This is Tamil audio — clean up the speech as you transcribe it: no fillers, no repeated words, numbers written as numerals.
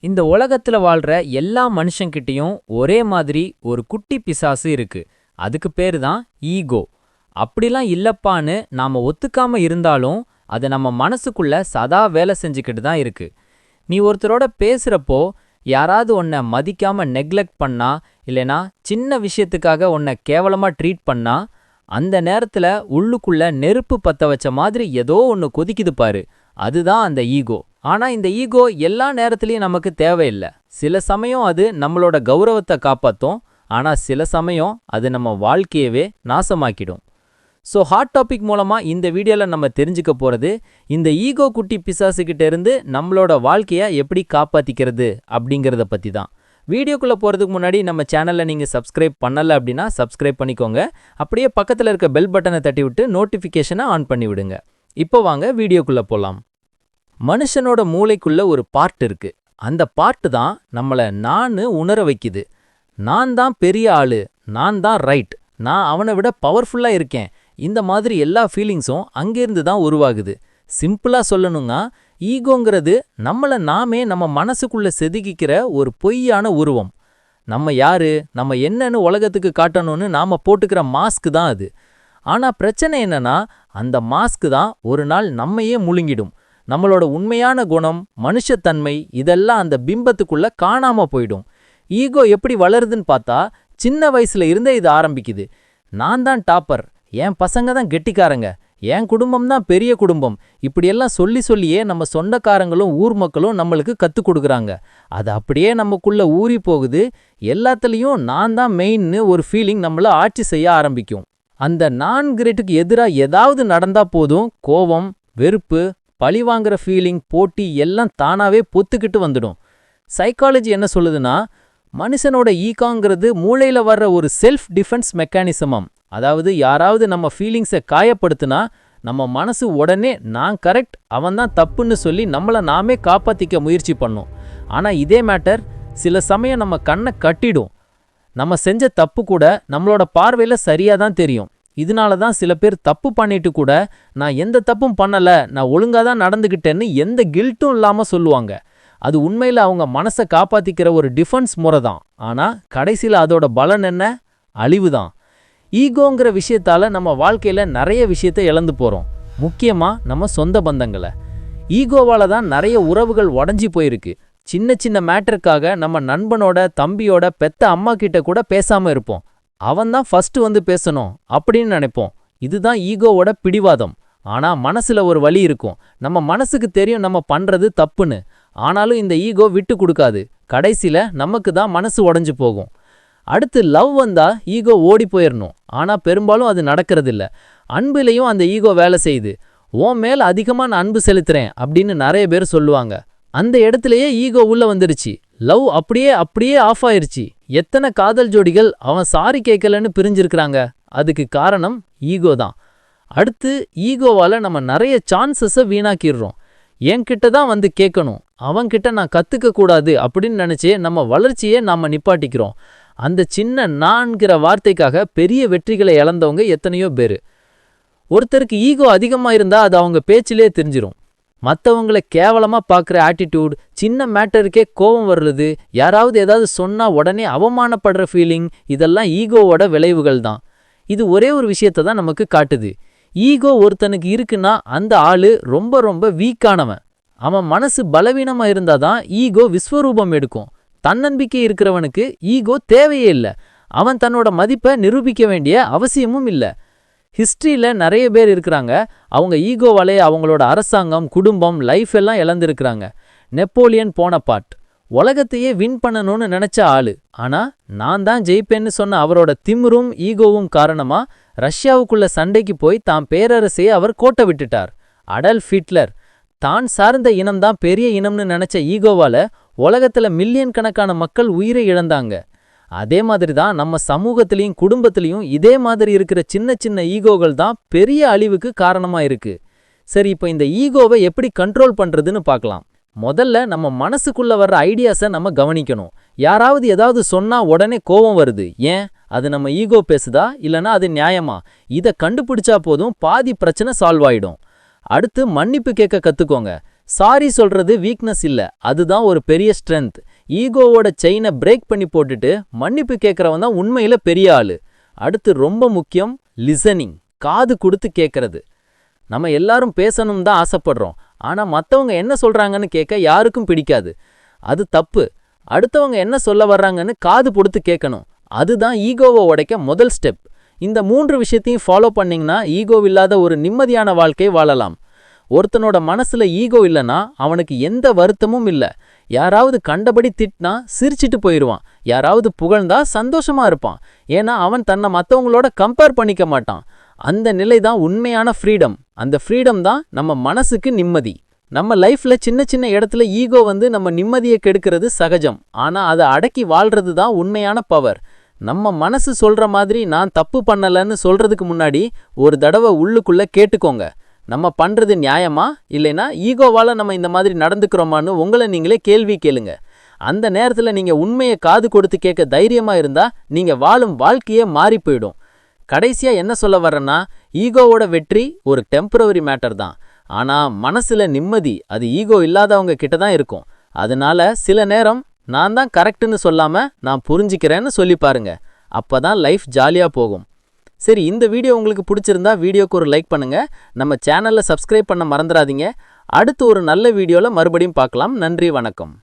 இந்த உலகத்துல வாழ்ற எல்லா மனுஷங்கிட்டயும் ஒரே மாதிரி ஒரு குட்டி பிசாசு இருக்கு. அதுக்கு பேரு தான் ஈகோ. அப்படிலாம் இல்லப்பான்னு நாம ஒத்துக்காம இருந்தாலும் அது நம்ம மனசுக்குள்ள சதா வேலை செஞ்சுக்கிட்டு தான் இருக்கு. நீ ஒருத்தரோட பேசுறப்போ யாராவது உன்னை மதிக்காம நெக்லெக்ட் பண்ணா, இல்லனா சின்ன விஷயத்துக்காக உன்னை கேவலமா ட்ரீட் பண்ணா, அந்த நேரத்துல உள்ளுக்குள்ள நெருப்பு பத்த வச்ச மாதிரி ஏதோ ஒன்னு கொதிக்குது பாரு, அதுதான் அந்த ஈகோ. ஆனா இந்த ஈகோ எல்லா நேரத்திலயும் நமக்கு தேவையில்ல. சில சமயம் அது நம்மளோட கௌரவத்தை காப்பாத்தும், ஆனா சில சமயம் அது நம்ம வாழ்க்கையவே நாசமாக்கிடும். ஸோ ஹாட் டாபிக் மூலமா இந்த வீடியோல நம்ம தெரிஞ்சுக்க போறது, இந்த ஈகோ குட்டி பிசாசுகிட்ட இருந்து நம்மளோட வாழ்க்கைய எப்படி காப்பாத்திக்கிறது அப்படிங்கறத பத்தி தான். வீடியோக்குள்ள போறதுக்கு முன்னாடி நம்ம சேனலை நீங்க சப்ஸ்கிரைப் பண்ணல அப்படின்னா சப்ஸ்கிரைப் பண்ணிக்கோங்க. அப்படியே பக்கத்துல இருக்க பெல் பட்டனை தட்டி விட்டு நோட்டிபிகேஷனை ஆன் பண்ணி விடுங்க. இப்போ வாங்க வீடியோக்குள்ள போலாம். மனுஷனோட மூளைக்குள்ள ஒரு பார்ட் இருக்கு. அந்த பார்ட் தான் நம்மள நான்னு உணர வைக்குது. நான் தான் பெரிய ஆளு, நான் தான் ரைட், நான் அவனை விட பவர்ஃபுல்லா இருக்கேன். இந்த மாதிரி எல்லா ஃபீலிங்ஸும் அங்கேருந்து தான் உருவாகுது. சிம்பிளா சொல்லணும்னா, ஈகோங்கிறது நம்மள நாமே நம்ம மனசுக்குள்ள செதுக்கிக்கிற ஒரு பொய்யான உருவம். நம்ம யாரு, நம்ம என்னன்னு உலகத்துக்கு காட்டணும்னு நாம போட்டுக்கிற மாஸ்க் தான் அது. ஆனா பிரச்சனை என்னன்னா, அந்த மாஸ்க் தான் ஒரு நாள் நம்மையே முழுங்கிடும். நம்மளோட உண்மையான குணம், மனுஷத்தன்மை இதெல்லாம் அந்த பிம்பத்துக்குள்ள காணாம போயிடும். ஈகோ எப்படி வளருதுன்னு பார்த்தா, சின்ன வயசுல இருந்தே இது ஆரம்பிக்குது. நான் தான் டாப்பர், என் பசங்க தான் கெட்டிக்காரங்க, என் குடும்பம் தான் பெரிய குடும்பம், இப்படியெல்லாம் சொல்லி சொல்லியே நம்ம சொந்தக்காரங்களும் ஊர் மக்களும் நம்மளுக்கு கத்துக் கொடுக்குறாங்க. அது அப்படியே நமக்குள்ள ஊறி போகுது. எல்லாத்துலேயும் நான் தான் மெயின்னு ஒரு ஃபீலிங் நம்மள ஆட்சி செய்ய ஆரம்பிக்கும். அந்த நான் கிரேட்டுக்கு எதிராக ஏதாவது நடந்தா போதும், கோபம், வெறுப்பு, பழிவாங்கிற ஃபீலிங், போட்டி எல்லாம் தானாவே பொத்துக்கிட்டு வந்துடும். சைக்காலஜி என்ன சொல்லுதுன்னா, மனுஷனோட ஈகாங்கிறது மூளையில வர்ற ஒரு செல்ஃப் டிஃபென்ஸ் மெக்கானிசமாம். அதாவது யாராவது நம்ம ஃபீலிங்ஸை காயப்படுத்தினா நம்ம மனசு உடனே நான் கரெக்ட், அவன் தான் தப்புன்னு சொல்லி நம்மளை நாமே காப்பாத்திக்க முயற்சி பண்ணும். ஆனா இதே மேட்டர் சில சமயம் நம்ம கண்ணை கட்டிடும். நம்ம செஞ்ச தப்பு கூட நம்மளோட பார்வையில சரியா தான் தெரியும். இதனால தான் சில பேர் தப்பு பண்ணிட்டு கூட நான் எந்த தப்பும் பண்ணல, நான் ஒழுங்கா தான் நடந்துகிட்டேன்னு எந்த கில்ட்டும் இல்லாம சொல்லுவாங்க. அது உண்மையில அவங்க மனசை காப்பாத்திக்கிற ஒரு டிஃபென்ஸ் முறை தான். ஆனா கடைசியில அதோட பலன் என்ன? அழிவு தான். ஈகோங்கிற விஷயத்தால நம்ம வாழ்க்கையில நிறைய விஷயத்தை இழந்து போறோம். முக்கியமா நம்ம சொந்த பந்தங்களை. ஈகோவால தான் நிறைய உறவுகள் உடஞ்சி போயிருக்கு. சின்ன சின்ன மேட்டருக்காக நம்ம நண்பனோட, தம்பியோட, பெத்த அம்மா கிட்ட கூட பேசாம இருப்போம். அவன் தான் ஃபர்ஸ்ட் வந்து பேசணும் அப்படின்னு நினைப்போம். இதுதான் ஈகோவோட பிடிவாதம். ஆனா மனசுல ஒரு வலி இருக்கும். நம்ம மனசுக்கு தெரியும் நம்ம பண்றது தப்புன்னு. ஆனாலும் இந்த ஈகோ விட்டு கொடுக்காது. கடைசியில நமக்கு தான் மனசு உடைஞ்சு போகும். அடுத்து லவ் வந்தா ஈகோ ஓடி போயிடணும். ஆனா பெரும்பாலும் அது நடக்கிறதில்ல. அன்புலையும் அந்த ஈகோ வேலை செய்யுது. உன் மேல அதிகமா நான் அன்பு செலுத்துறேன் அப்படின்னு நிறைய பேர் சொல்லுவாங்க. அந்த இடத்துலயே ஈகோ உள்ள வந்துருச்சு. லவ் அப்படியே ஆஃப் ஆயிருச்சு. எத்தனை காதல் ஜோடிகள் அவன் சாரி கேட்கலன்னு பிரிஞ்சிருக்கிறாங்க. அதுக்கு காரணம் ஈகோ தான். அடுத்து ஈகோவால நம்ம நிறைய சான்சஸை வீணாக்கிடுறோம். என்கிட்ட தான் வந்து கேட்கணும், அவன்கிட்ட நான் கத்துக்க கூடாது அப்படின்னு நினைச்சே நம்ம வளர்ச்சியே நாம நிப்பாட்டிக்கிறோம். அந்த சின்ன நான்கிற வார்த்தைக்காக பெரிய வெற்றிகளை இழந்தவங்க எத்தனையோ பேரு. ஒருத்தருக்கு ஈகோ அதிகமா இருந்தா அது அவங்க பேச்சிலே தெரிஞ்சிரும். மற்றவங்களை கேவலமா பார்க்குற ஆட்டிடியூட், சின்ன மேட்டருக்கே கோபம் வருது, யாராவது ஏதாவது சொன்னா உடனே அவமானப்படுற ஃபீலிங், இதெல்லாம் ஈகோவோட விளைவுகள் தான். இது ஒரே ஒரு விஷயத்தை தான் நமக்கு காட்டுது. ஈகோ ஒருத்தனுக்கு இருக்குன்னா அந்த ஆளு ரொம்ப ரொம்ப வீக்கானவன். அவன் மனசு பலவீனமா இருந்தாதான் ஈகோ விஸ்வரூபம் எடுக்கும். தன்னம்பிக்கை இருக்கிறவனுக்கு ஈகோ தேவையே இல்லை. அவன் தன்னோட மதிப்பை நிரூபிக்க வேண்டிய அவசியமும் இல்லை. ஹிஸ்ட்ரியில நிறைய பேர் இருக்கிறாங்க, அவங்க ஈகோவாலே அவங்களோட அரசாங்கம், குடும்பம், லைஃப் எல்லாம் இழந்திருக்கிறாங்க. நெப்போலியன் போனபார்ட் உலகத்தையே வின் பண்ணணும்னு நினைச்ச ஆளு. ஆனா நான் தான் ஜெயிப்பேன்னு சொன்ன அவரோட திமிரும் ஈகோவும் காரணமா ரஷ்யாவுக்குள்ள சண்டைக்கு போய் தான் பேரரசையே அவர் கோட்டை விட்டுட்டார். அடல்ஃப் ஹிட்லர் தான் சார்ந்த இனம்தான் பெரிய இனம்னு நினைச்ச ஈகோவால உலகத்துல மில்லியன் கணக்கான மக்கள் உயிரை இழந்தாங்க. அதே மாதிரி தான் நம்ம சமூகத்திலையும் குடும்பத்திலையும் இதே மாதிரி இருக்கிற சின்ன சின்ன ஈகோகள் தான் பெரிய அழிவுக்கு காரணமா இருக்கு. சரி, இப்போ இந்த ஈகோவை எப்படி கண்ட்ரோல் பண்றதுன்னு பார்க்கலாம். முதல்ல நம்ம மனசுக்குள்ள வர்ற ஐடியாஸை நம்ம கவனிக்கணும். யாராவது ஏதாவது சொன்னா உடனே கோபம் வருது, ஏன்? அது நம்ம ஈகோ பேசுதா, இல்லனா அது நியாயமா? இதை கண்டுபிடிச்சா போதும், பாதி பிரச்சனை சால்வ் ஆயிடும். அடுத்து மன்னிப்பு கேட்க கத்துக்கோங்க. சாரி சொல்றது வீக்னஸ் இல்ல, அதுதான் ஒரு பெரிய ஸ்ட்ரென்த். ஈகோவோட செயினை பிரேக் பண்ணி போட்டுட்டு மன்னிப்பு கேட்கறவன் தான் உண்மையில பெரிய ஆளு. அடுத்து ரொம்ப முக்கியம், லிசனிங், காது கொடுத்து கேட்கறது. நம்ம எல்லாரும் பேசணும் தான் ஆசைப்படுறோம், ஆனா மத்தவங்க என்ன சொல்றாங்கன்னு கேட்க யாருக்கும் பிடிக்காது. அது தப்பு. அடுத்தவங்க என்ன சொல்ல வர்றாங்கன்னு காது கொடுத்து கேட்கணும். அதுதான் ஈகோவை உடைக்க முதல் ஸ்டெப். இந்த 3 விஷயத்தையும் ஃபாலோ பண்ணீங்கன்னா ஈகோ இல்லாத ஒரு நிம்மதியான வாழ்க்கை வாழலாம். ஒருத்தனோட மனசுல ஈகோ இல்லனா அவனுக்கு எந்த வருத்தமும் இல்ல. யாராவது கண்டபடி திட்டினா சிரிச்சிட்டு போயிடுவான், யாராவது புகழ்ந்தா சந்தோஷமா இருப்பான். ஏன்னா அவன் தன்னை மற்றவங்களோட கம்பேர் பண்ணிக்க மாட்டான். அந்த நிலை தான் உண்மையான ஃப்ரீடம். அந்த ஃப்ரீடம் தான் நம்ம மனசுக்கு நிம்மதி. நம்ம லைஃப்ல சின்ன சின்ன இடத்துல ஈகோ நம்ம நிம்மதியை கெடுக்கிறது சகஜம். ஆனா அதை அடக்கி வாழ்றது தான் உண்மையான பவர். நம்ம மனசு சொல்ற மாதிரி நான் தப்பு பண்ணலன்னு சொல்றதுக்கு முன்னாடி ஒரு தடவை உள்ளுக்குள்ள கேட்டுக்கோங்க, நம்ம பண்றது நியாயமா இல்லைனா ஈகோவால நம்ம இந்த மாதிரி நடந்துக்கிறோமான்னு உங்களை நீங்களே கேள்வி கேளுங்க. அந்த நேரத்துல நீங்க உண்மையை காது கொடுத்து கேட்க தைரியமா இருந்தா நீங்க வாழும் வாழ்க்கையே மாறி போயிடும். கடைசியா என்ன சொல்ல வர்றேன்னா, ஈகோவோட வெற்றி ஒரு டெம்பரவரி மேட்டர் தான். ஆனா மனசுல நிம்மதி அது ஈகோ இல்லாதவங்க கிட்ட தான் இருக்கும். அதனால சில நேரம் நான் தான் கரெக்ட்னு சொல்லாம நான் புரிஞ்சுக்கிறேன்னு சொல்லி பாருங்க. அப்பதான் லைஃப் ஜாலியா போகும். சரி, இந்த வீடியோ உங்களுக்கு பிடிச்சிருந்தா வீடியோக்கு ஒரு லைக் பண்ணுங்க. நம்ம சேனலை சப்ஸ்கிரைப் பண்ண மறந்துடாதீங்க. அடுத்து ஒரு நல்ல வீடியோல மறுபடியும் பார்க்கலாம். நன்றி, வணக்கம்.